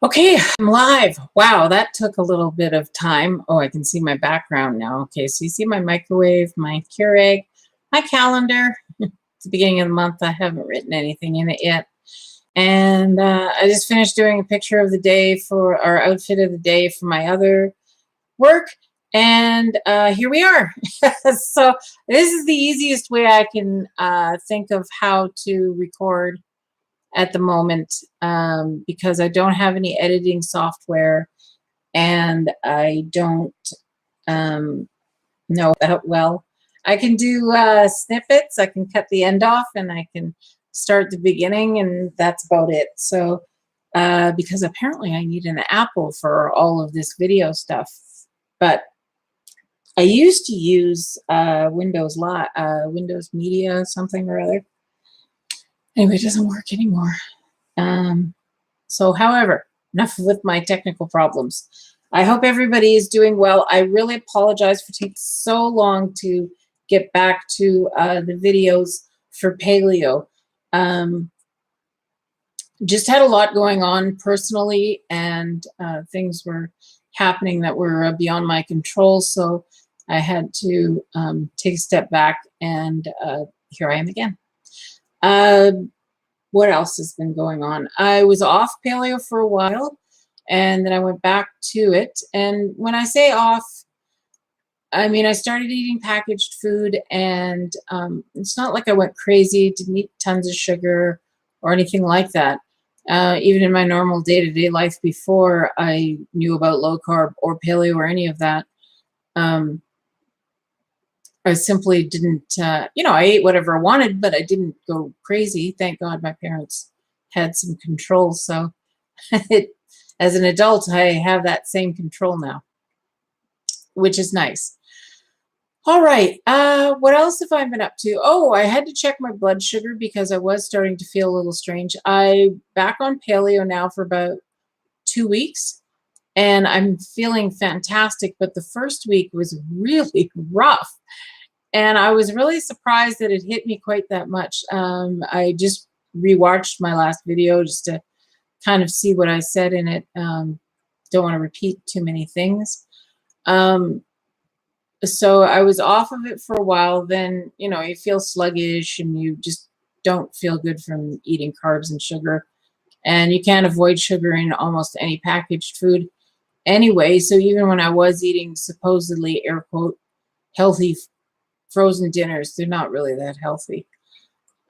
Okay, I'm live. Wow, that took a little bit of time. Oh, I can see my background now. Okay, so you see my microwave, my Keurig, my calendar. It's the beginning of the month. I haven't written anything in it yet. And I just finished doing a picture of the day for our outfit of the day for my other work. And here we are. So this is the easiest way I can think of how to record at the moment, because I don't have any editing software and I don't know that well. I can do snippets. I can cut the end off and I can start the beginning, and that's about it. So because apparently I need an Apple for all of this video stuff, but I used to use Windows Media something or other. Anyway, it doesn't work anymore. So however, enough with my technical problems. I hope everybody is doing well. I really apologize for taking so long to get back to the videos for Paleo. Just had a lot going on personally, and things were happening that were beyond my control. So I had to take a step back, and here I am again. What else has been going on? I was off Paleo for a while, and then I went back to it. And when I say off, I mean I started eating packaged food, and it's not like I went crazy, didn't eat tons of sugar or anything like that. Even in my normal day-to-day life before I knew about low carb or paleo or any of that, I simply didn't, I ate whatever I wanted, but I didn't go crazy. Thank God my parents had some control. So as an adult, I have that same control now, which is nice. All right. What else have I been up to? Oh, I had to check my blood sugar because I was starting to feel a little strange. I'm back on paleo now for about 2 weeks, and I'm feeling fantastic. But the first week was really rough. And I was really surprised that it hit me quite that much. I just rewatched my last video just to kind of see what I said in it. Don't want to repeat too many things. So I was off of it for a while. Then, you feel sluggish and you just don't feel good from eating carbs and sugar. And you can't avoid sugar in almost any packaged food anyway. So even when I was eating supposedly, air quote, healthy frozen dinners, they're not really that healthy.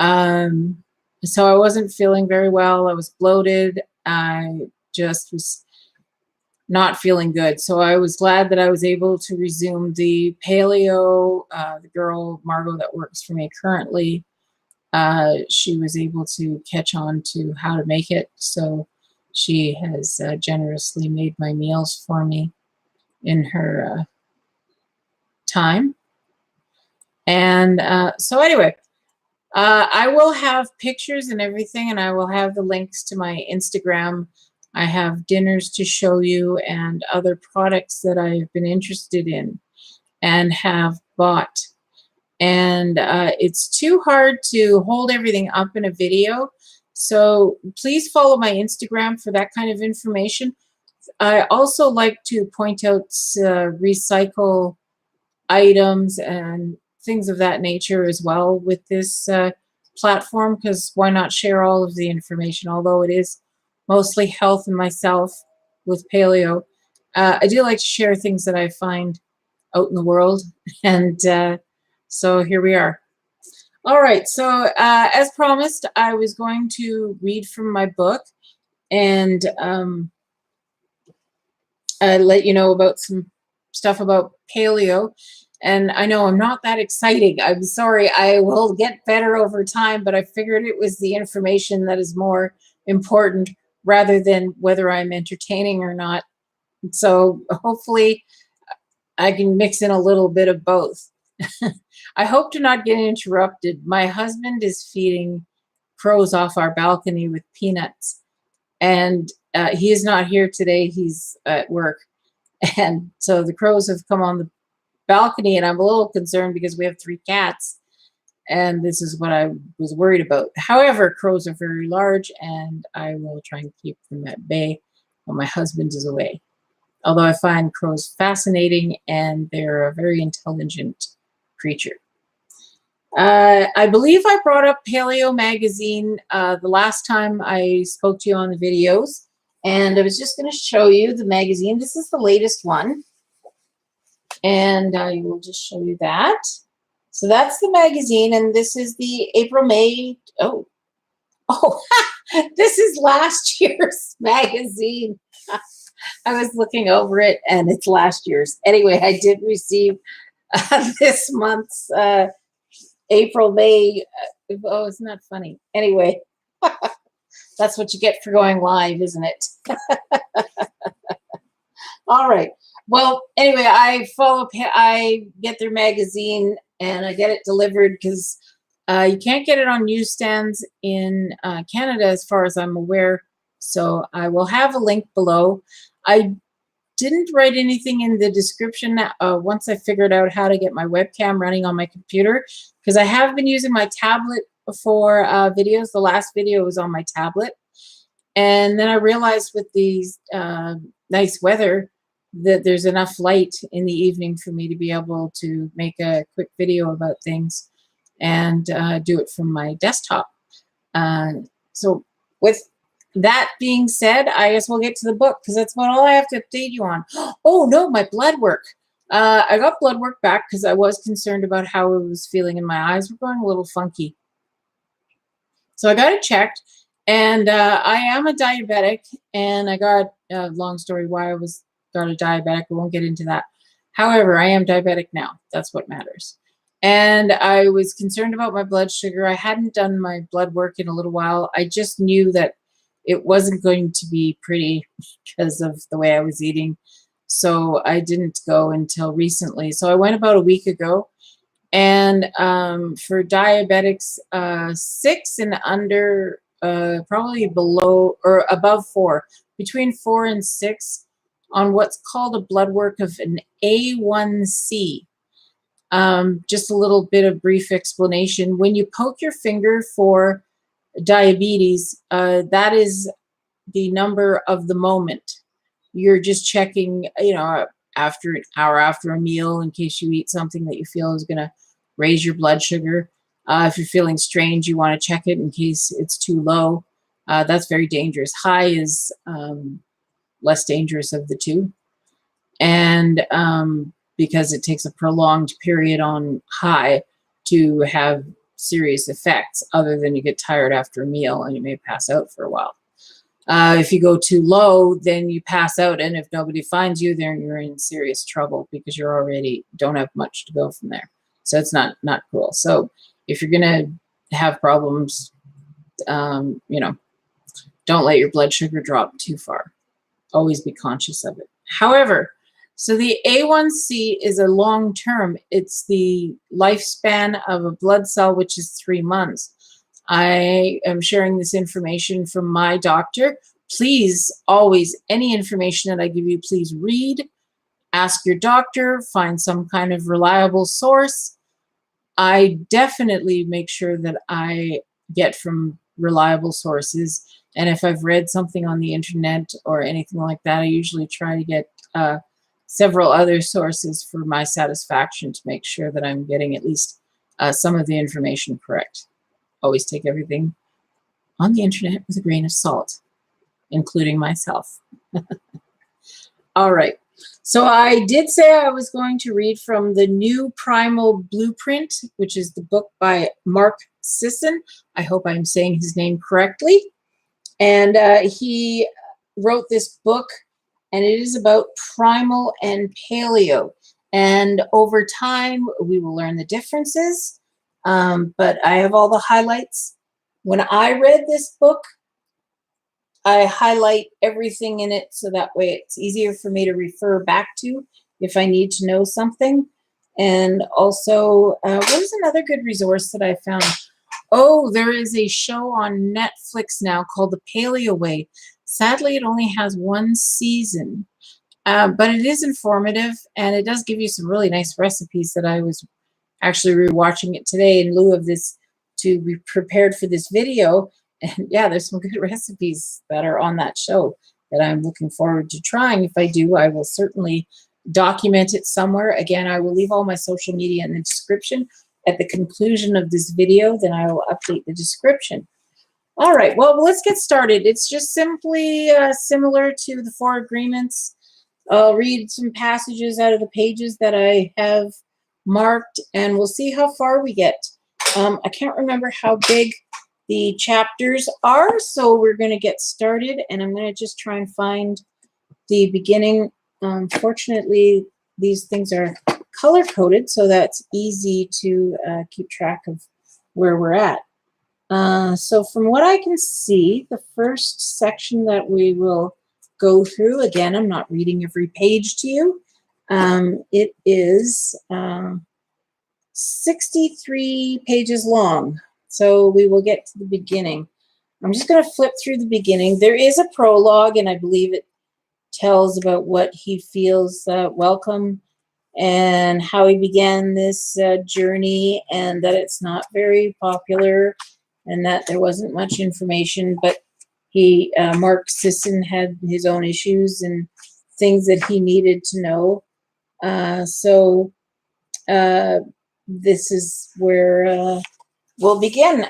So I wasn't feeling very well. I was bloated. I just was not feeling good. So I was glad that I was able to resume the paleo. The girl, Margot, that works for me currently, she was able to catch on to how to make it. So she has generously made my meals for me in her time. And so anyway, I will have pictures and everything, and I will have the links to my Instagram. I have dinners to show you and other products that I've been interested in and have bought. And it's too hard to hold everything up in a video. So please follow my Instagram for that kind of information. I also like to point out recycle items and things of that nature as well with this platform, because why not share all of the information? Although it is mostly health and myself with paleo, I do like to share things that I find out in the world. And so here we are. All right, so as promised, I was going to read from my book and let you know about some stuff about paleo. And I know I'm not that exciting. I'm sorry. I will get better over time, but I figured it was the information that is more important rather than whether I'm entertaining or not. So hopefully I can mix in a little bit of both. I hope to not get interrupted. My husband is feeding crows off our balcony with peanuts, and he is not here today. He's at work. And so the crows have come on the balcony, and I'm a little concerned because we have 3 cats, and this is what I was worried about. However, crows are very large, and I will try and keep them at bay. when my husband is away. Although I find crows fascinating and they're a very intelligent creature. I believe I brought up Paleo magazine the last time I spoke to you on the videos, and I was just going to show you the magazine. This is the latest one, and I will just show you that. So that's the magazine, and this is the April, May. Oh, this is last year's magazine. I was looking over it, and it's last year's. Anyway, I did receive this month's April, May. Oh, isn't that funny? Anyway, that's what you get for going live, isn't it? All right. Well, anyway, I get their magazine, and I get it delivered because you can't get it on newsstands in Canada, as far as I'm aware. So I will have a link below. I didn't write anything in the description once I figured out how to get my webcam running on my computer, because I have been using my tablet for videos. The last video was on my tablet. And then I realized with these nice weather that there's enough light in the evening for me to be able to make a quick video about things and do it from my desktop. So with that being said, I guess we'll get to the book, because that's about all I have to update you on. Oh no, my blood work. I got blood work back because I was concerned about how I was feeling, and my eyes were going a little funky. So I got it checked, and I am a diabetic, and I got, long story why I got a diabetic. I won't get into that. However, I am diabetic now. That's what matters. And I was concerned about my blood sugar. I hadn't done my blood work in a little while. I just knew that it wasn't going to be pretty because of the way I was eating. So I didn't go until recently. So I went about a week ago. And for diabetics 6 and under, probably below or above 4, between 4 and 6, on what's called a blood work of an A1C. Just a little bit of brief explanation. When you poke your finger for diabetes, that is the number of the moment. You're just checking, after an hour after a meal, in case you eat something that you feel is going to raise your blood sugar. If you're feeling strange, you want to check it in case it's too low. That's very dangerous. High is less dangerous of the two. And because it takes a prolonged period on high to have serious effects, other than you get tired after a meal and you may pass out for a while. If you go too low, then you pass out, and if nobody finds you, then you're in serious trouble because you're already don't have much to go from there. So it's not cool. So if you're gonna have problems, don't let your blood sugar drop too far. Always be conscious of it. However, so the A1C is a long term. It's the lifespan of a blood cell, which is 3 months. I am sharing this information from my doctor. Please, always, any information that I give you, please read, ask your doctor, find some kind of reliable source. I definitely make sure that I get from reliable sources. And if I've read something on the internet or anything like that, I usually try to get several other sources for my satisfaction to make sure that I'm getting at least some of the information correct. Always take everything on the internet with a grain of salt, including myself. All right. So I did say I was going to read from the new Primal Blueprint, which is the book by Mark Sisson. I hope I'm saying his name correctly. And he wrote this book, and it is about Primal and Paleo. And over time, we will learn the differences. But I have all the highlights. When I read this book, I highlight everything in it so that way it's easier for me to refer back to if I need to know something. And also, what is another good resource that I found? Oh, there is a show on Netflix now called The Paleo Way. Sadly, it only has 1 season, but it is informative, and it does give you some really nice recipes that I was actually rewatching it today in lieu of this to be prepared for this video. And yeah, there's some good recipes that are on that show that I'm looking forward to trying. If I do, I will certainly document it somewhere. Again, I will leave all my social media in the description. At the conclusion of this video, then I will update the description. All right, well, let's get started. It's just simply similar to the 4 agreements. I'll read some passages out of the pages that I have marked, and we'll see how far we get. I can't remember how big the chapters are, so we're going to get started, and I'm going to just try and find the beginning. Fortunately, these things are color-coded, so that's easy to keep track of where we're at. So from what I can see, the first section that we will go through, again, I'm not reading every page to you. It is 63 pages long. So we will get to the beginning. I'm just going to flip through the beginning. There is a prologue, and I believe it tells about what he feels welcome and how he began this journey, and that it's not very popular and that there wasn't much information, but Mark Sisson had his own issues and things that he needed to know. This is where we'll begin.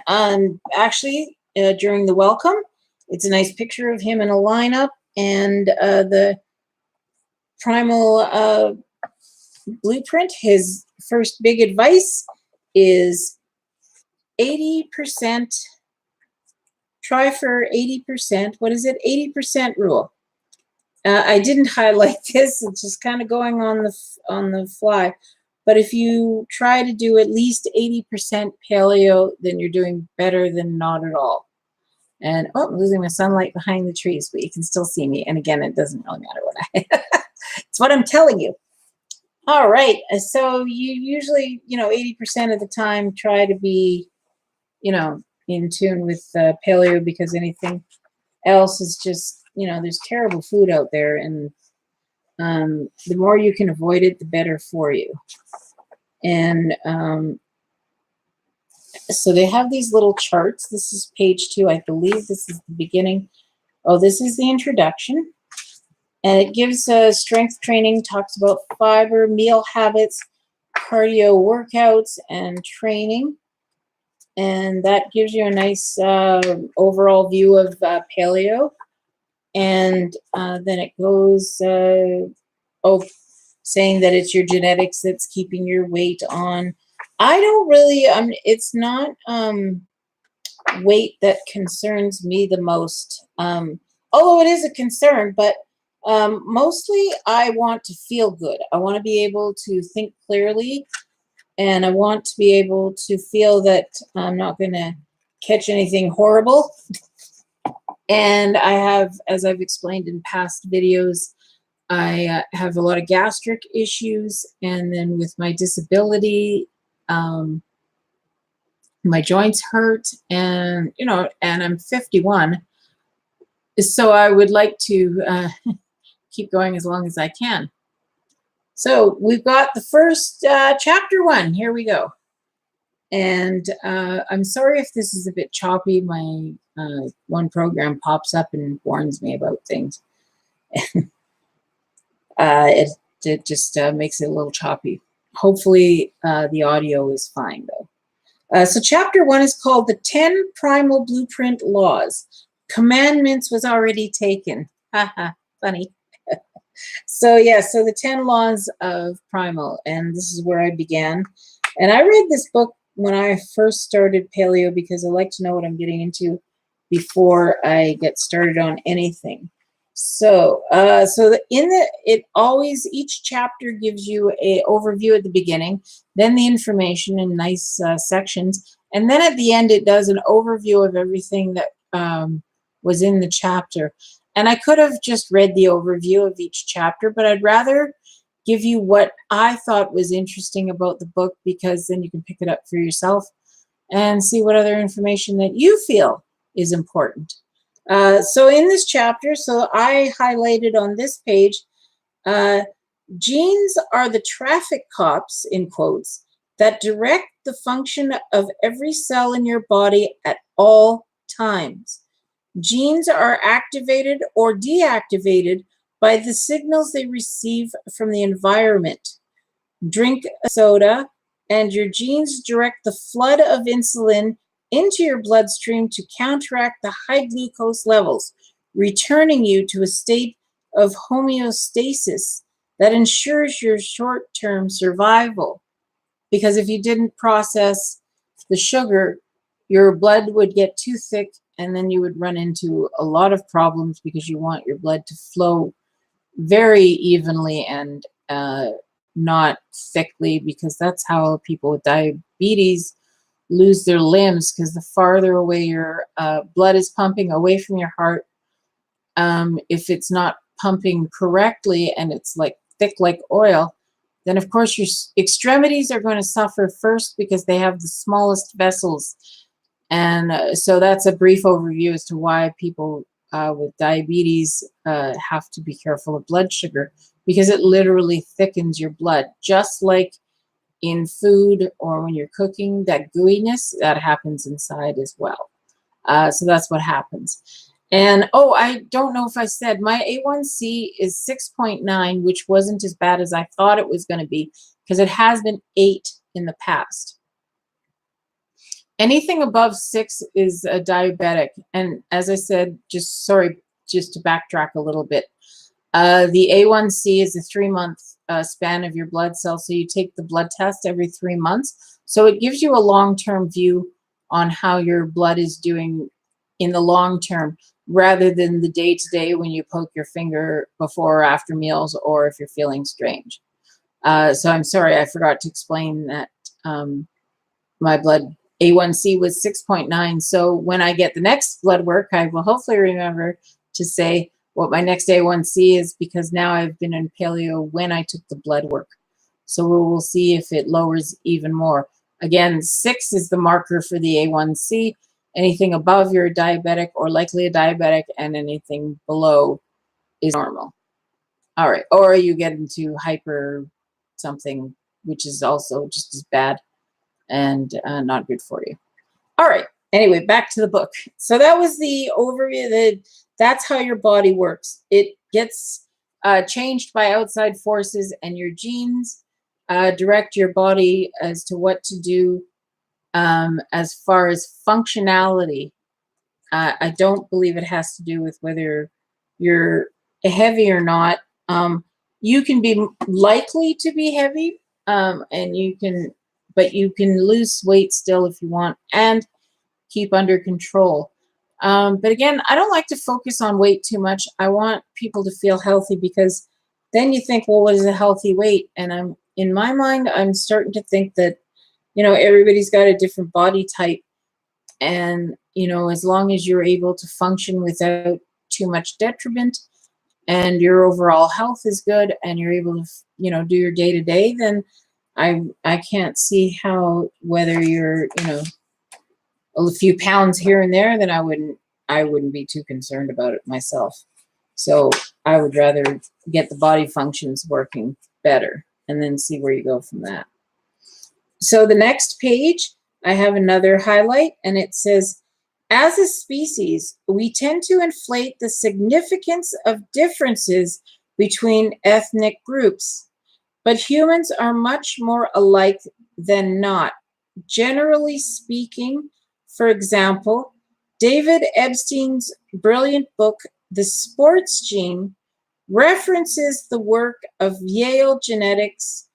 Actually, during the welcome, it's a nice picture of him in a lineup, and the Primal blueprint. His first big advice is 80%. Try for 80%. What is it? 80% rule. I didn't highlight this. It's just kind of going on the fly. But if you try to do at least 80% paleo, then you're doing better than not at all. And oh, I'm losing my sunlight behind the trees, but you can still see me. And again, it doesn't really matter what it's what I'm telling you. All right. So you usually, 80% of the time try to be, in tune with paleo, because anything else is just, there's terrible food out there, and the more you can avoid it, the better for you. And so they have these little charts. This is page 2. I believe this is the beginning. Oh, this is the introduction. And it gives strength training, talks about fiber, meal habits, cardio workouts, and training. And that gives you a nice overall view of paleo. And then it goes, saying that it's your genetics that's keeping your weight on. I don't really, it's not weight that concerns me the most. Although it is a concern, but mostly I want to feel good. I want to be able to think clearly, and I want to be able to feel that I'm not going to catch anything horrible. And I have, as I've explained in past videos, I have a lot of gastric issues, and then with my disability, my joints hurt, and and I'm 51, so I would like to keep going as long as I can. So we've got the first chapter 1. Here we go. And I'm sorry if this is a bit choppy. My one program pops up and warns me about things. It just makes it a little choppy. Hopefully the audio is fine, though. So chapter 1 is called The 10 Primal Blueprint Laws. Commandments was already taken. Haha, funny. So the 10 laws of Primal, and this is where I began. And I read this book when I first started paleo, because I like to know what I'm getting into before I get started on anything. So each chapter gives you an overview at the beginning, then the information in nice sections, and then at the end it does an overview of everything that was in the chapter. And I could have just read the overview of each chapter, but I'd rather give you what I thought was interesting about the book, because then you can pick it up for yourself and see what other information that you feel is important. So in this chapter, so I highlighted on this page, genes are the traffic cops, in quotes, that direct the function of every cell in your body at all times. Genes are activated or deactivated by the signals they receive from the environment. Drink a soda, and your genes direct the flood of insulin into your bloodstream to counteract the high glucose levels, returning you to a state of homeostasis that ensures your short-term survival. Because if you didn't process the sugar, your blood would get too thick, and then you would run into a lot of problems because you want your blood to flow very evenly and not thickly, because that's how people with diabetes lose their limbs, because the farther away your blood is pumping away from your heart, if it's not pumping correctly and it's like thick like oil, then of course your extremities are going to suffer first because they have the smallest vessels. And so that's a brief overview as to why people with diabetes have to be careful of blood sugar, because it literally thickens your blood, just like in food or when you're cooking, that gooiness, that happens inside as well. So that's what happens. And oh, I don't know if I said my A1C is 6.9, which wasn't as bad as I thought it was going to be, because it has been 8 in the past. Anything above 6 is a diabetic. And as I said, just to backtrack a little bit, the A1C is a 3-month span of your blood cells. So you take the blood test every 3 months. So it gives you a long-term view on how your blood is doing in the long term, rather than the day-to-day when you poke your finger before or after meals, or if you're feeling strange. So I'm sorry, I forgot to explain that my blood A1C was 6.9. So when I get the next blood work, I will hopefully remember to say what my next A1C is, because now I've been in paleo when I took the blood work. So we will see if it lowers even more. Again, 6 is the marker for the A1C. Anything above, you're a diabetic or likely a diabetic, and anything below is normal. All right. Or you get into hyper something, which is also just as bad and not good for you. All right. Anyway, back to the book. So that was the overview. That's how your body works. It gets changed by outside forces, and your genes direct your body as to what to do. As far as functionality, I don't believe it has to do with whether you're heavy or not. You can be likely to be heavy, and but you can lose weight still if you want, and keep under control. But again, I don't like to focus on weight too much. I want people to feel healthy, because then you think, well, what is a healthy weight? And in my mind, I'm starting to think that, everybody's got a different body type. And, as long as you're able to function without too much detriment, and your overall health is good, and you're able to, do your day-to-day, then I can't see how, whether you're, a few pounds here and there, then I wouldn't be too concerned about it myself. So I would rather get the body functions working better and then see where you go from that. So the next page, I have another highlight, and it says, as a species, we tend to inflate the significance of differences between ethnic groups, but humans are much more alike than not. Generally speaking, for example, David Epstein's brilliant book, The Sports Gene, references the work of Yale genetics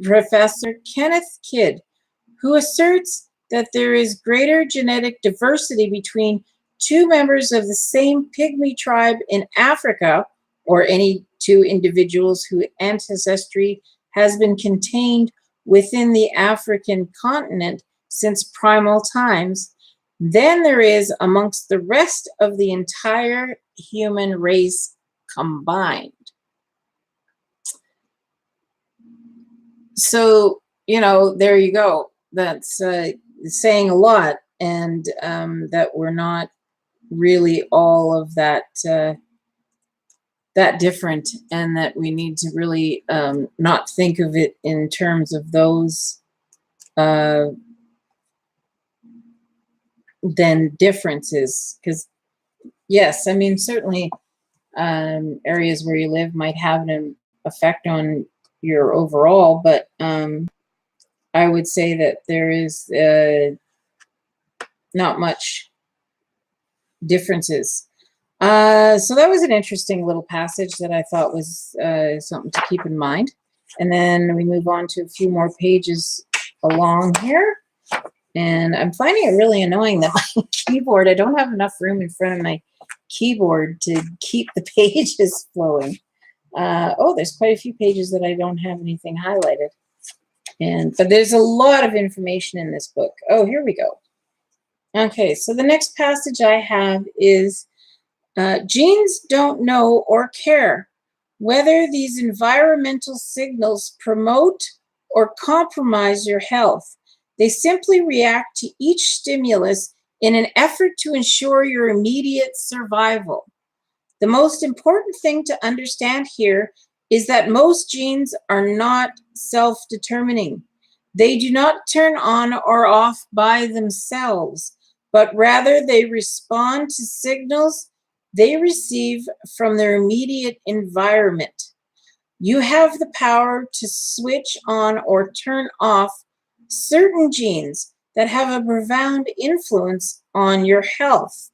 professor Kenneth Kidd, who asserts that there is greater genetic diversity between two members of the same pygmy tribe in Africa, or any two individuals whose ancestry has been contained within the African continent since primal times, than there is amongst the rest of the entire human race combined. So, there you go. That's saying a lot, and that we're not really all of that that different, and that we need to really not think of it in terms of those then differences, because Yes, I mean, certainly areas where you live might have an effect on your overall, but I would say that there is not much differences. So that was an interesting little passage that I thought was something to keep in mind. And then we move on to a few more pages along here. And I'm finding it really annoying that my keyboard, I don't have enough room in front of my keyboard to keep the pages flowing. Oh, there's quite a few pages that I don't have anything highlighted. But there's a lot of information in this book. Oh, here we go. Okay, so the next passage I have is genes don't know or care whether these environmental signals promote or compromise your health. They simply react to each stimulus in an effort to ensure your immediate survival. The most important thing to understand here is that most genes are not self-determining. They do not turn on or off by themselves, but rather they respond to signals they receive from their immediate environment. You have the power to switch on or turn off certain genes that have a profound influence on your health.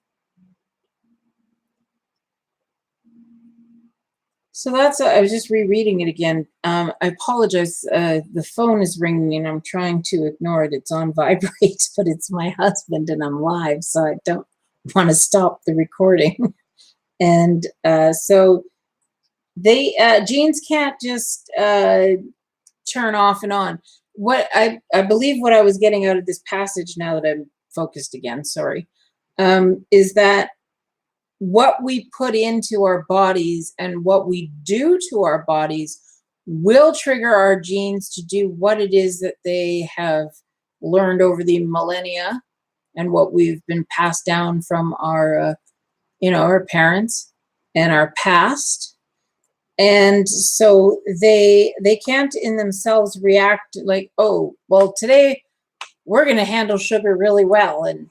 So that's, I was just rereading it again. I apologize. The phone is ringing and I'm trying to ignore it. It's on vibrate, but it's my husband and I'm live, so I don't want to stop the recording. And so they, genes can't just turn off and on. What I believe what I was getting out of this passage, now that I'm focused again, sorry, is that what we put into our bodies and what we do to our bodies will trigger our genes to do what it is that they have learned over the millennia and what we've been passed down from our, our parents and our past. And so they can't in themselves react like, oh, well, today we're going to handle sugar really well. And,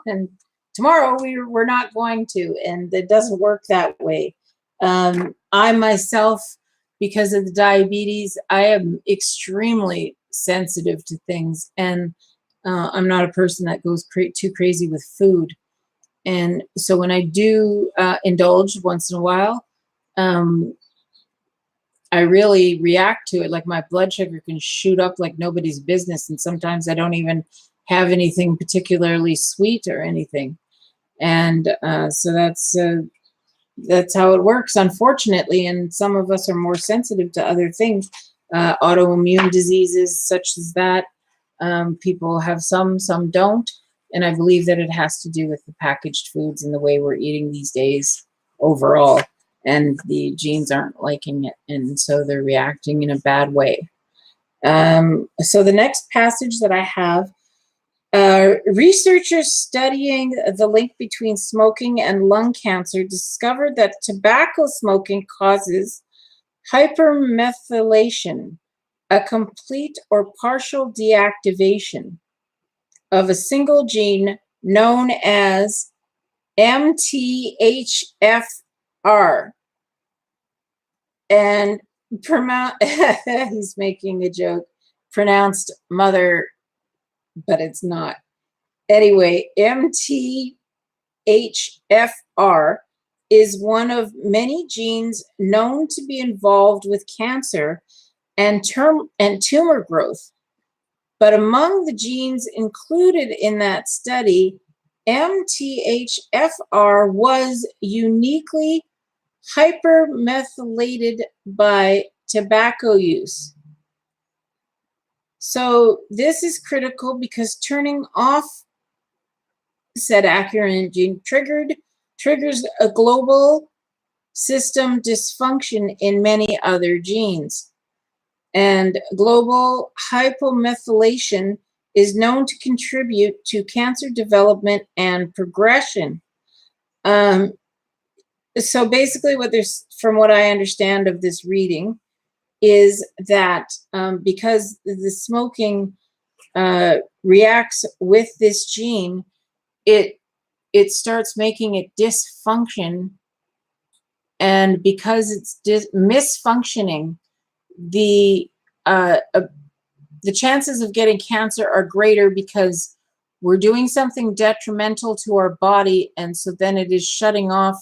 and tomorrow we're not going to, and it doesn't work that way. I myself, because of the diabetes, I am extremely sensitive to things, and I'm not a person that goes too crazy with food. And so when I do indulge once in a while, I really react to it. Like my blood sugar can shoot up like nobody's business, and sometimes I don't even have anything particularly sweet or anything. And so that's how it works, unfortunately. And some of us are more sensitive to other things, autoimmune diseases such as that. People have some don't. And I believe that it has to do with the packaged foods and the way we're eating these days overall. And the genes aren't liking it. And so they're reacting in a bad way. So the next passage that I have, researchers studying the link between smoking and lung cancer discovered that tobacco smoking causes hypermethylation, a complete or partial deactivation of a single gene known as MTHFR. And he's making a joke, pronounced mother, but it's not. Anyway, MTHFR is one of many genes known to be involved with cancer and tumor growth. But among the genes included in that study, MTHFR was uniquely hypermethylated by tobacco use. So this is critical because turning off said accurin gene triggers a global system dysfunction in many other genes. And global hypomethylation is known to contribute to cancer development and progression. So basically what there's, from what I understand of this reading, is that because the smoking reacts with this gene, it it starts making it dysfunction. And because it's misfunctioning, the chances of getting cancer are greater because we're doing something detrimental to our body, and so then it is shutting off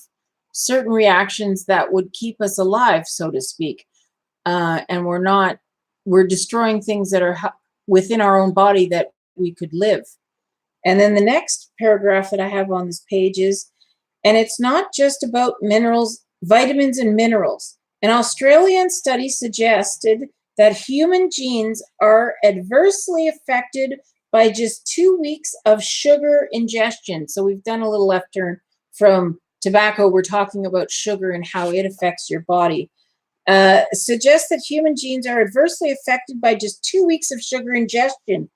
certain reactions that would keep us alive, so to speak. And we're destroying things that are within our own body that we could live. And then the next paragraph that I have on this page is, and it's not just about minerals, vitamins and minerals. An Australian study suggested that human genes are adversely affected by just 2 weeks of sugar ingestion. So we've done a little left turn from tobacco. We're talking about sugar and how it affects your body. Suggests that human genes are adversely affected by just 2 weeks of sugar ingestion.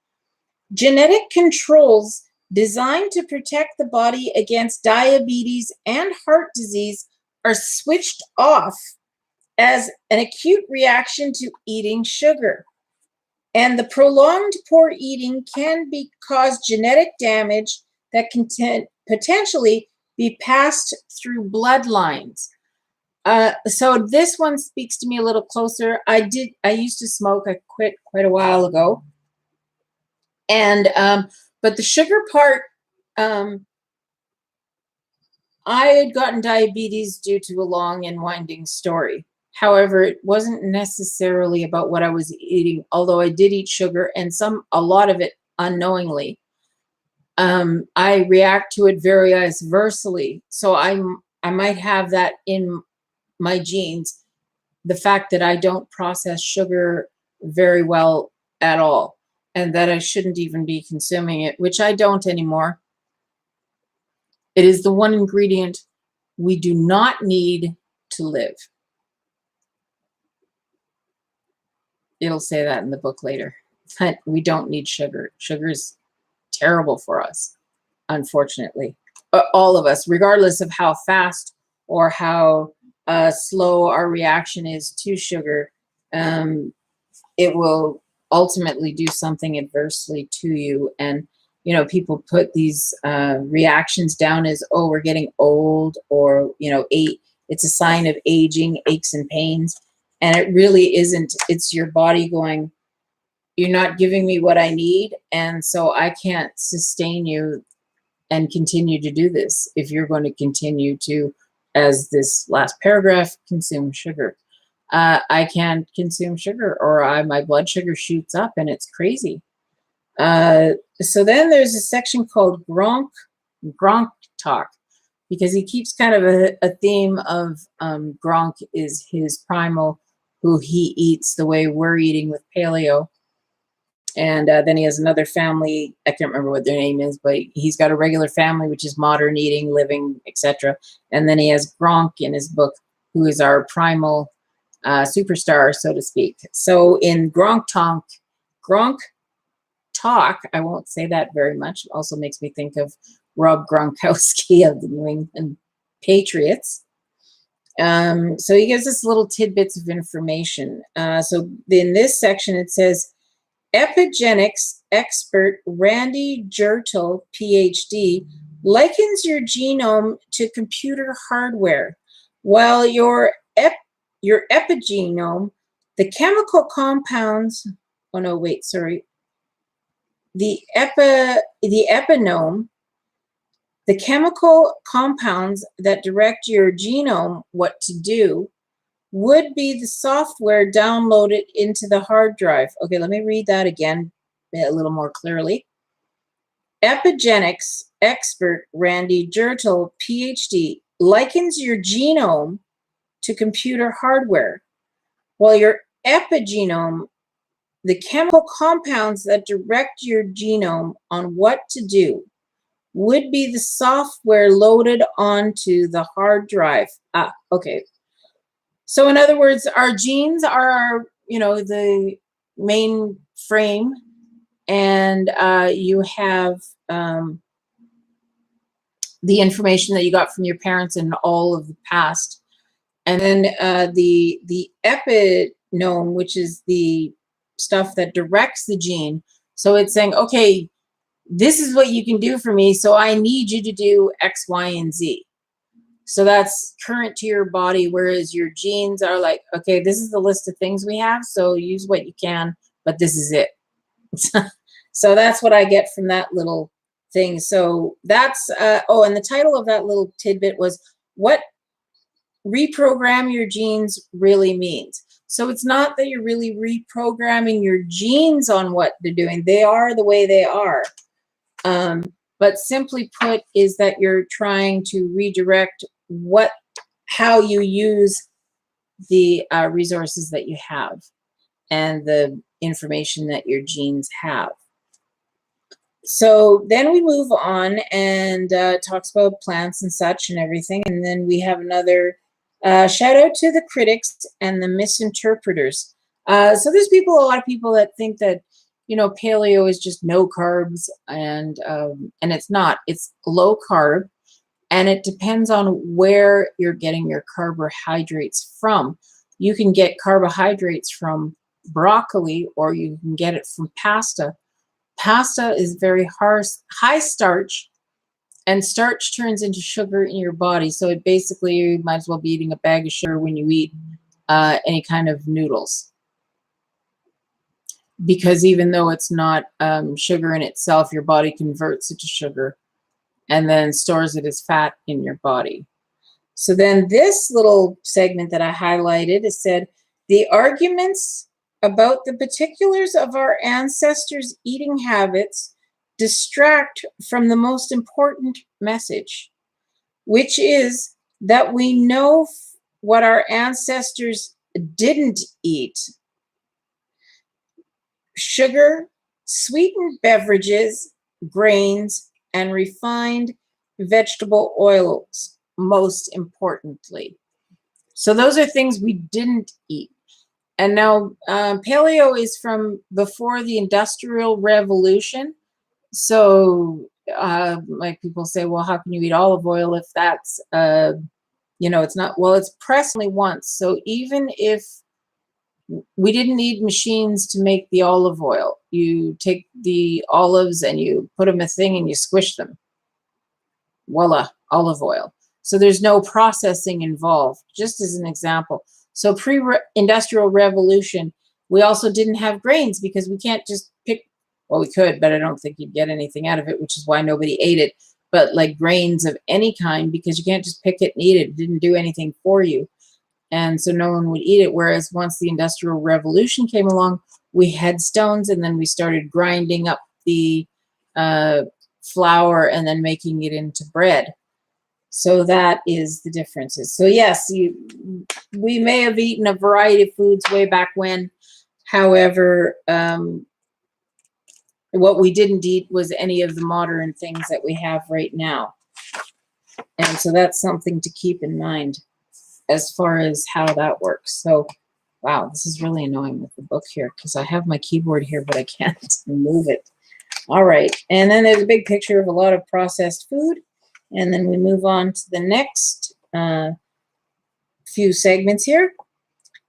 Genetic controls designed to protect the body against diabetes and heart disease are switched off as an acute reaction to eating sugar. And the prolonged poor eating can cause genetic damage that can potentially be passed through bloodlines. So this one speaks to me a little closer. I used to smoke. I quit quite a while ago. And, but the sugar part, I had gotten diabetes due to a long and winding story. However, it wasn't necessarily about what I was eating, although I did eat sugar and a lot of it unknowingly. I react to it very adversely. So I might have that in my genes, the fact that I don't process sugar very well at all, and that I shouldn't even be consuming it, which I don't anymore. It is the one ingredient we do not need to live. It'll say that in the book later. But we don't need sugar. Sugar is terrible for us, unfortunately. All of us, regardless of how fast or how slow our reaction is to sugar, it will ultimately do something adversely to you. And, you know, people put these reactions down as, oh, we're getting old, or, you know, it's a sign of aging, aches and pains. And it really isn't. It's your body going, you're not giving me what I need, and so I can't sustain you and continue to do this if you're going to continue to, as this last paragraph, consume sugar. I can't consume sugar, or my blood sugar shoots up and it's crazy. So then there's a section called Gronk Talk, because he keeps kind of a theme of Gronk is his Primal, who he eats the way we're eating with Paleo. And then he has another family. I can't remember what their name is, but he's got a regular family, which is modern eating, living, etc. And then he has Gronk in his book, who is our Primal superstar, so to speak. So in Gronk Talk, I won't say that very much. It also makes me think of Rob Gronkowski of the New England Patriots. So he gives us little tidbits of information. So in this section, it says, epigenetics expert Randy Jertel, PhD, likens your genome to computer hardware. While your epigenome, the chemical compounds, the epigenome, the chemical compounds that direct your genome what to do, would be the software downloaded into the hard drive. Okay, let me read that again a little more clearly. Epigenetics expert Randy Jertel, PhD, likens your genome to computer hardware, while your epigenome, the chemical compounds that direct your genome on what to do, would be the software loaded onto the hard drive. Okay. So in other words, our genes are, the main frame, and you have the information that you got from your parents and all of the past. And then the epigenome, which is the stuff that directs the gene. So it's saying, okay, this is what you can do for me. So I need you to do X, Y, and Z. So that's current to your body, whereas your genes are like, okay, this is the list of things we have, so use what you can, but this is it. So that's what I get from that little thing. So that's, oh, and the title of that little tidbit was what reprogram your genes really means. So it's not that you're really reprogramming your genes on what they're doing. They are the way they are. But simply put is that you're trying to redirect how you use the resources that you have and the information that your genes have. So then we move on and talks about plants and such and everything. And then we have another shout out to the critics and the misinterpreters. So there's a lot of people that think that, you know, paleo is just no carbs, and it's not. It's low carb, and it depends on where you're getting your carbohydrates from. You can get carbohydrates from broccoli, or you can get it from pasta. Pasta is very high starch, and starch turns into sugar in your body. So it basically, you might as well be eating a bag of sugar when you eat any kind of noodles. Because even though it's not sugar in itself, your body converts it to sugar and then stores it as fat in your body. So then this little segment that I highlighted, it said, the arguments about the particulars of our ancestors' eating habits distract from the most important message, which is that we know what our ancestors didn't eat. Sugar, sweetened beverages, grains, and refined vegetable oils, most importantly. So those are things we didn't eat. And now paleo is from before the Industrial Revolution. So like people say, well, how can you eat olive oil if that's, you know, it's not, well, it's pressed only once. So even if we didn't need machines to make the olive oil, you take the olives and you put them in a thing and you squish them. Voila, olive oil. So there's no processing involved, just as an example. So pre-industrial revolution, we also didn't have grains because we can't just pick, well, we could, but I don't think you'd get anything out of it, which is why nobody ate it. But like grains of any kind, because you can't just pick it and eat it. It didn't do anything for you. And so no one would eat it. Whereas once the Industrial Revolution came along, we had stones, and then we started grinding up the flour and then making it into bread. So that is the differences. So yes, we may have eaten a variety of foods way back when. However, what we didn't eat was any of the modern things that we have right now. And so that's something to keep in mind as far as how that works. So, wow, this is really annoying with the book here because I have my keyboard here, but I can't move it. All right. And then there's a big picture of a lot of processed food. And then we move on to the next few segments here.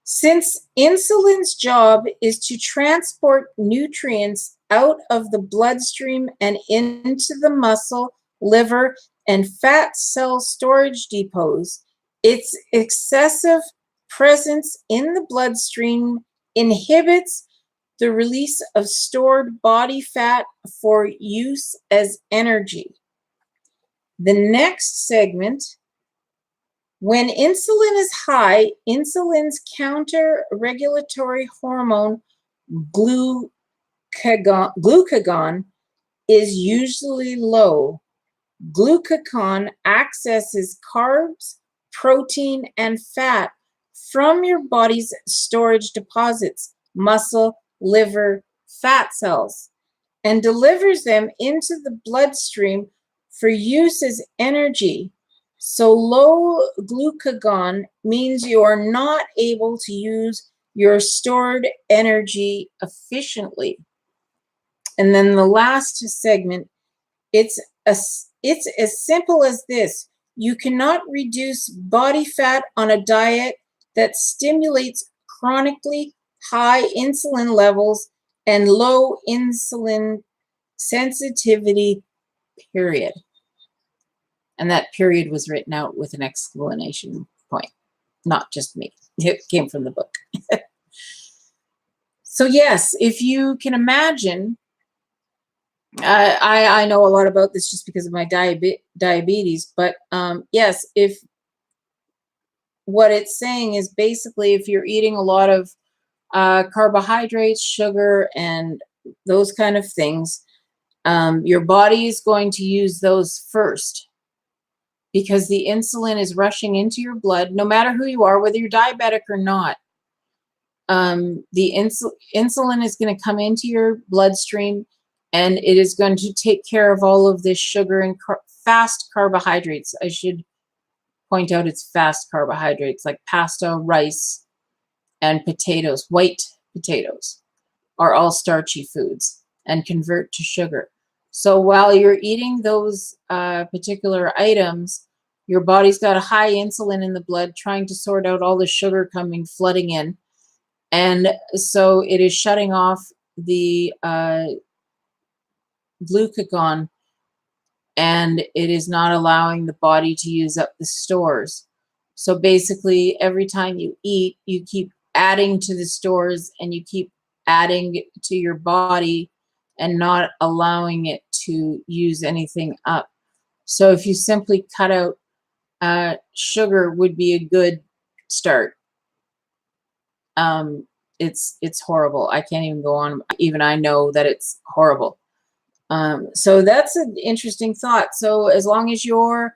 Since insulin's job is to transport nutrients out of the bloodstream and into the muscle, liver, and fat cell storage depots, its excessive presence in the bloodstream inhibits the release of stored body fat for use as energy. The next segment, when insulin is high, insulin's counter-regulatory hormone, glucagon, is usually low. Glucagon accesses carbs, protein, and fat from your body's storage deposits, muscle, liver, fat cells, and delivers them into the bloodstream for use as energy. So low glucagon means you are not able to use your stored energy efficiently. And then the last segment, it's as simple as this. You cannot reduce body fat on a diet that stimulates chronically high insulin levels and low insulin sensitivity, period. And that period was written out with an exclamation point, not just me. It came from the book. So yes, if you can imagine, I know a lot about this just because of my diabetes, but yes, if what it's saying is basically if you're eating a lot of carbohydrates, sugar, and those kind of things, your body is going to use those first because the insulin is rushing into your blood, no matter who you are, whether you're diabetic or not. The insulin is going to come into your bloodstream, and it is going to take care of all of this sugar and fast carbohydrates. I should point out it's fast carbohydrates like pasta, rice, and potatoes. White potatoes are all starchy foods and convert to sugar. So while you're eating those particular items, your body's got a high insulin in the blood trying to sort out all the sugar flooding in. And so it is shutting off the glucagon, and it is not allowing the body to use up the stores. So basically, every time you eat, you keep adding to the stores and you keep adding to your body and not allowing it to use anything up. So if you simply cut out sugar would be a good start. It's horrible. I can't even go on. Even I know that it's horrible. So that's an interesting thought. So as long as you're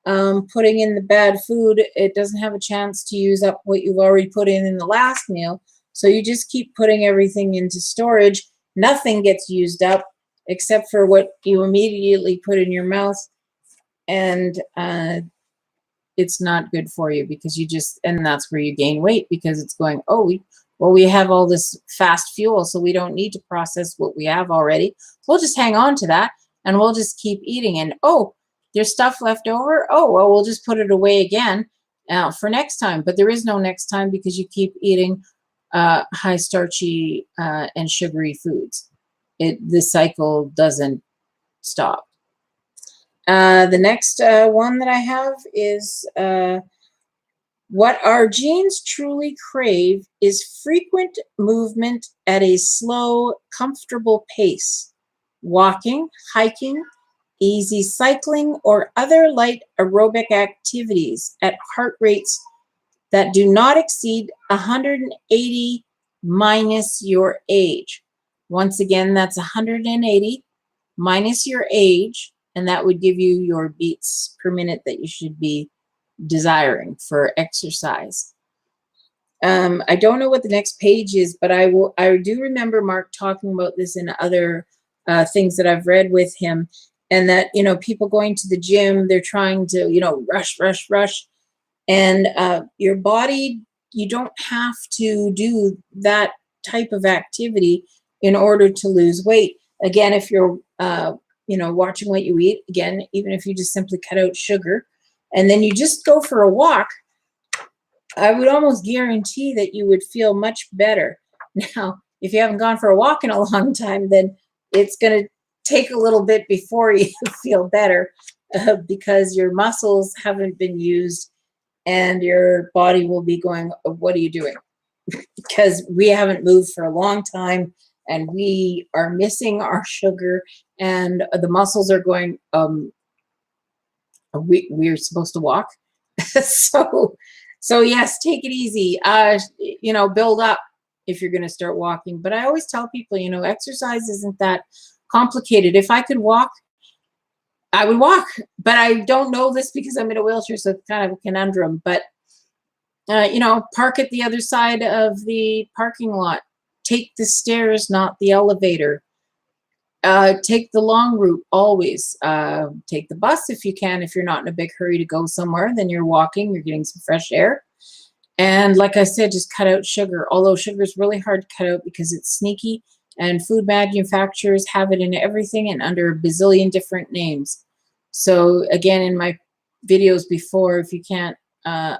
putting in the bad food, it doesn't have a chance to use up what you've already put in the last meal. So you just keep putting everything into storage. Nothing gets used up except for what you immediately put in your mouth. And it's not good for you because and that's where you gain weight because it's going, oh, we have all this fast fuel, so we don't need to process what we have already. We'll just hang on to that and we'll just keep eating. And oh, there's stuff left over. Oh, well, we'll just put it away again for next time. But there is no next time because you keep eating high starchy and sugary foods. The cycle doesn't stop. The next one that I have is what our genes truly crave is frequent movement at a slow, comfortable pace. Walking, hiking, easy cycling, or other light aerobic activities at heart rates that do not exceed 180 minus your age. Once again, that's 180 minus your age, and that would give you your beats per minute that you should be desiring for exercise. I don't know what the next page is, but I do remember Mark talking about this in other things that I've read with him, and that, people going to the gym, they're trying to, rush. And your body, you don't have to do that type of activity in order to lose weight. Again, if you're, watching what you eat, again, even if you just simply cut out sugar and then you just go for a walk, I would almost guarantee that you would feel much better. Now, if you haven't gone for a walk in a long time, then it's going to take a little bit before you feel better because your muscles haven't been used and your body will be going, what are you doing? Because we haven't moved for a long time and we are missing our sugar and the muscles are going, we're supposed to walk. So yes, take it easy. Build up if you're going to start walking. But I always tell people, exercise isn't that complicated. If I could walk, I would walk, but I don't know this because I'm in a wheelchair, so it's kind of a conundrum. But, park at the other side of the parking lot. Take the stairs, not the elevator. Take the long route always. Take the bus if you can. If you're not in a big hurry to go somewhere, then you're walking, you're getting some fresh air. And like I said, just cut out sugar. Although sugar is really hard to cut out because it's sneaky and food manufacturers have it in everything and under a bazillion different names. So again, in my videos before, if you can't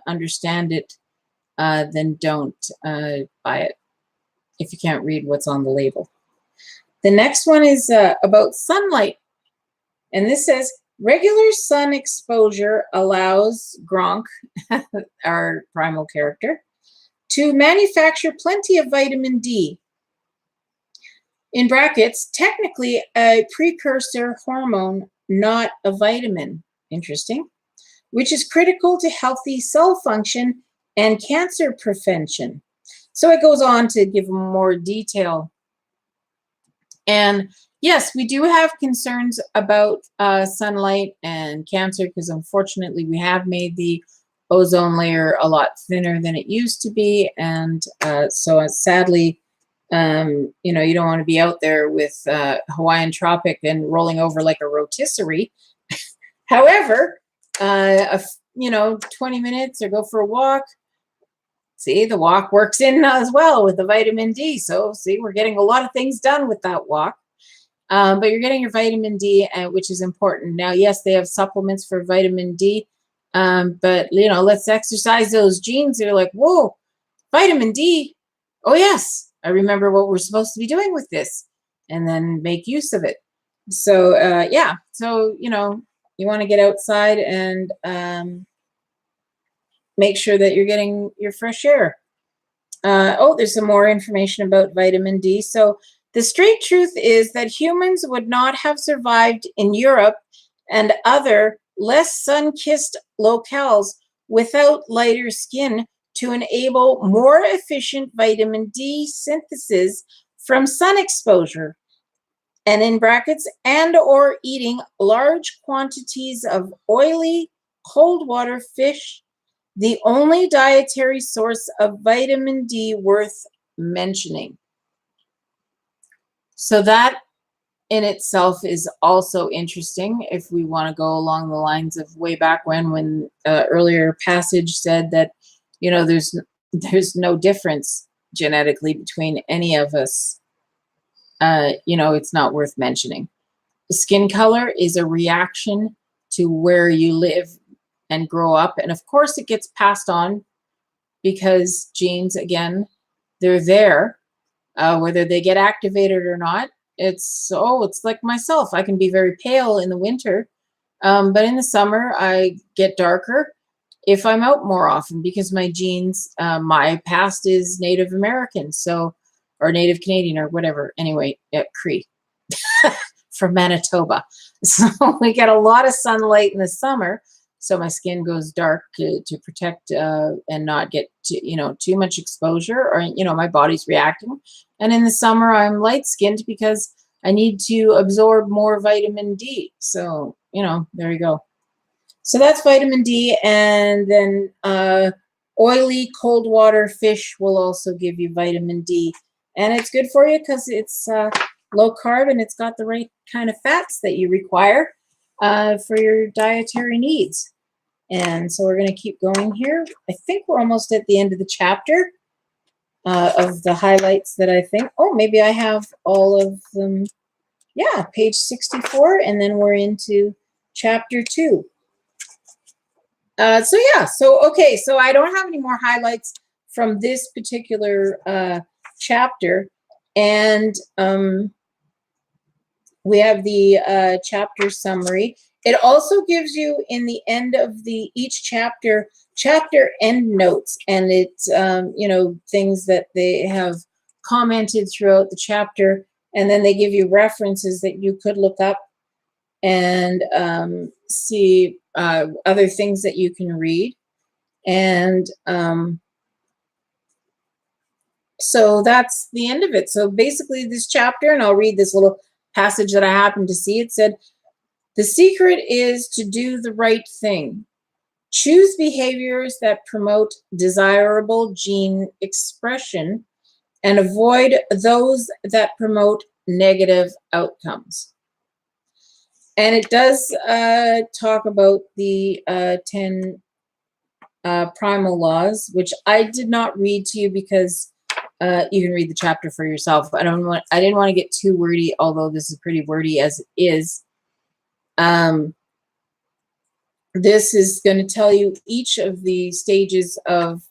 understand it, then don't buy it if you can't read what's on the label. The next one is about sunlight. And this says, regular sun exposure allows Gronk, our primal character, to manufacture plenty of vitamin D. In brackets, technically a precursor hormone, not a vitamin. Interesting. Which is critical to healthy cell function and cancer prevention. So it goes on to give more detail. And yes, we do have concerns about sunlight and cancer because unfortunately we have made the ozone layer a lot thinner than it used to be. And so sadly, you know, you don't want to be out there with Hawaiian tropic and rolling over like a rotisserie. However, you know, 20 minutes or go for a walk. See, the walk works in as well with the vitamin D. So see, we're getting a lot of things done with that walk. But you're getting your vitamin D, which is important. Now, yes, they have supplements for vitamin D. But, you know, let's exercise those genes. They're like, whoa, vitamin D. Oh, yes, I remember what we're supposed to be doing with this, and then make use of it. So, yeah, so, you know, you want to get outside and make sure that you're getting your fresh air. Oh, there's some more information about vitamin D. So the straight truth is that humans would not have survived in Europe and other less sun-kissed locales without lighter skin to enable more efficient vitamin D synthesis from sun exposure, and in brackets, and or eating large quantities of oily cold water fish, the only dietary source of vitamin D worth mentioning. So that in itself is also interesting if we want to go along the lines of way back when earlier passage said that, you know, there's no difference genetically between any of us. You know, it's not worth mentioning. The skin color is a reaction to where you live and grow up. And of course it gets passed on because genes, again, they're there, whether they get activated or not. It's like myself. I can be very pale in the winter, but in the summer I get darker if I'm out more often because my genes, my past is Native American, so, or Native Canadian or whatever. Anyway, Cree from Manitoba. So we get a lot of sunlight in the summer. So my skin goes dark to protect and not get too much exposure, or my body's reacting. And in the summer I'm light skinned because I need to absorb more vitamin D. So there you go. So that's vitamin D, and then oily cold water fish will also give you vitamin D, and it's good for you because it's low carb and it's got the right kind of fats that you require for your dietary needs. And so we're going to keep going here. I think we're almost at the end of the chapter of the highlights that I think. Oh, maybe I have all of them. Yeah, page 64, and then we're into chapter 2. Okay, so I don't have any more highlights from this particular chapter, and we have the chapter summary. It also gives you in the end of each chapter end notes, and it's things that they have commented throughout the chapter, and then they give you references that you could look up and see other things that you can read. And so that's the end of it. So basically this chapter, and I'll read this little passage that I happened to see. It said, the secret is to do the right thing. Choose behaviors that promote desirable gene expression and avoid those that promote negative outcomes. And it does talk about the 10 primal laws, which I did not read to you because you can read the chapter for yourself. I didn't want to get too wordy, although this is pretty wordy as it is. This is going to tell you each of the stages of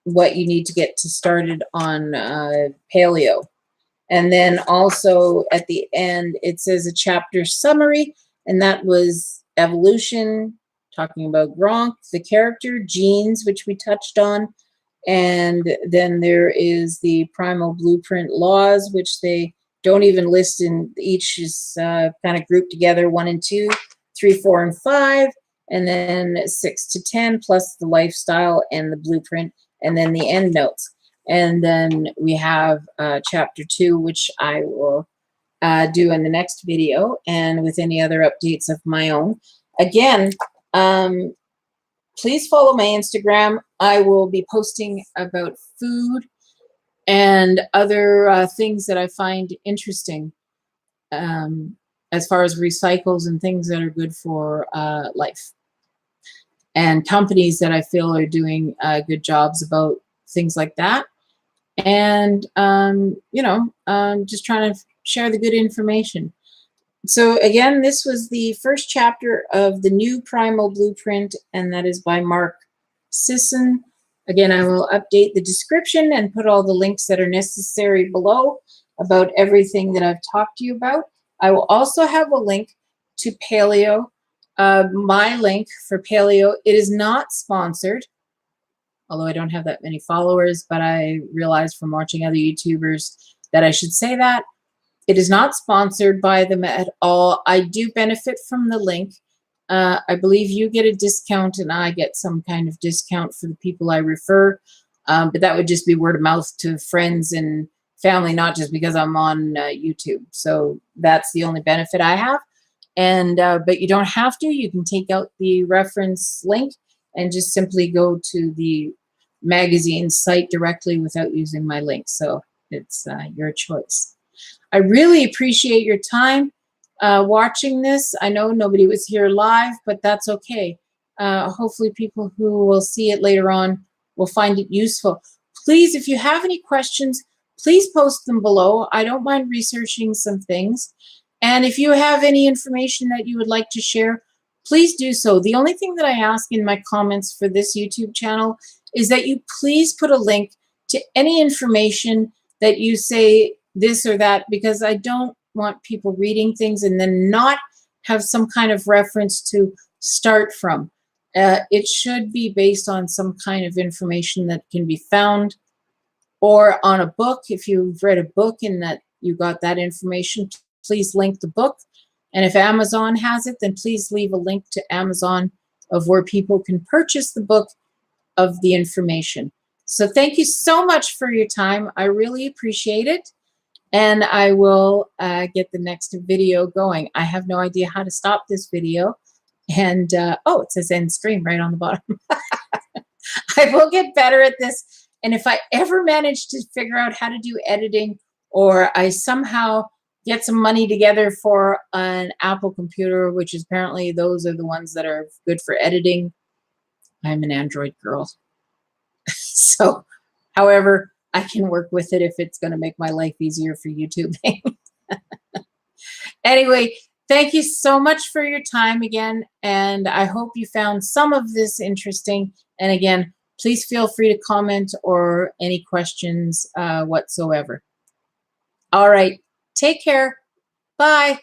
what you need to get started on paleo. And then also at the end, it says a chapter summary, and that was evolution, talking about Gronk, the character, genes, which we touched on. And then there is the Primal Blueprint laws, which they don't even list, in each is kind of grouped together, 1 and 2, 3, 4, and 5, and then 6 to 10, plus the lifestyle and the blueprint, and then the end notes. And then we have chapter 2, which I will do in the next video, and with any other updates of my own. Again, please follow my Instagram. I will be posting about food and other things that I find interesting, as far as recycles and things that are good for life, and companies that I feel are doing good jobs about things like that. And, you know, just trying to share the good information. So again, this was the first chapter of the new Primal Blueprint, and that is by Mark Sisson. Again, I will update the description and put all the links that are necessary below about everything that I've talked to you about. I will also have a link to Paleo, my link for Paleo. It is not sponsored, although I don't have that many followers, but I realized from watching other YouTubers that I should say that. It is not sponsored by them at all. I do benefit from the link. I believe you get a discount and I get some kind of discount for the people I refer. But that would just be word of mouth to friends and family, not just because I'm on YouTube. So that's the only benefit I have. And but you don't have to. You can take out the reference link and just simply go to the magazine site directly without using my link. So it's your choice. I really appreciate your time watching this. I know nobody was here live, but that's okay. Hopefully people who will see it later on will find it useful. Please, if you have any questions, please post them below. I don't mind researching some things. And if you have any information that you would like to share, please do so. The only thing that I ask in my comments for this YouTube channel is that you please put a link to any information that you say this or that, because I don't want people reading things and then not have some kind of reference to start from. It should be based on some kind of information that can be found, or on a book. If you've read a book and that you got that information, please link the book. And if Amazon has it, then please leave a link to Amazon of where people can purchase the book of the information. So thank you so much for your time. I really appreciate it. And I will get the next video going. I have no idea how to stop this video. And, oh, it says end stream right on the bottom. I will get better at this. And if I ever manage to figure out how to do editing, or I somehow get some money together for an Apple computer, which is apparently those are the ones that are good for editing, I'm an Android girl. So, however, I can work with it if it's going to make my life easier for YouTubing. Anyway, thank you so much for your time again, and I hope you found some of this interesting. And again, please feel free to comment or any questions whatsoever. All right, take care. Bye.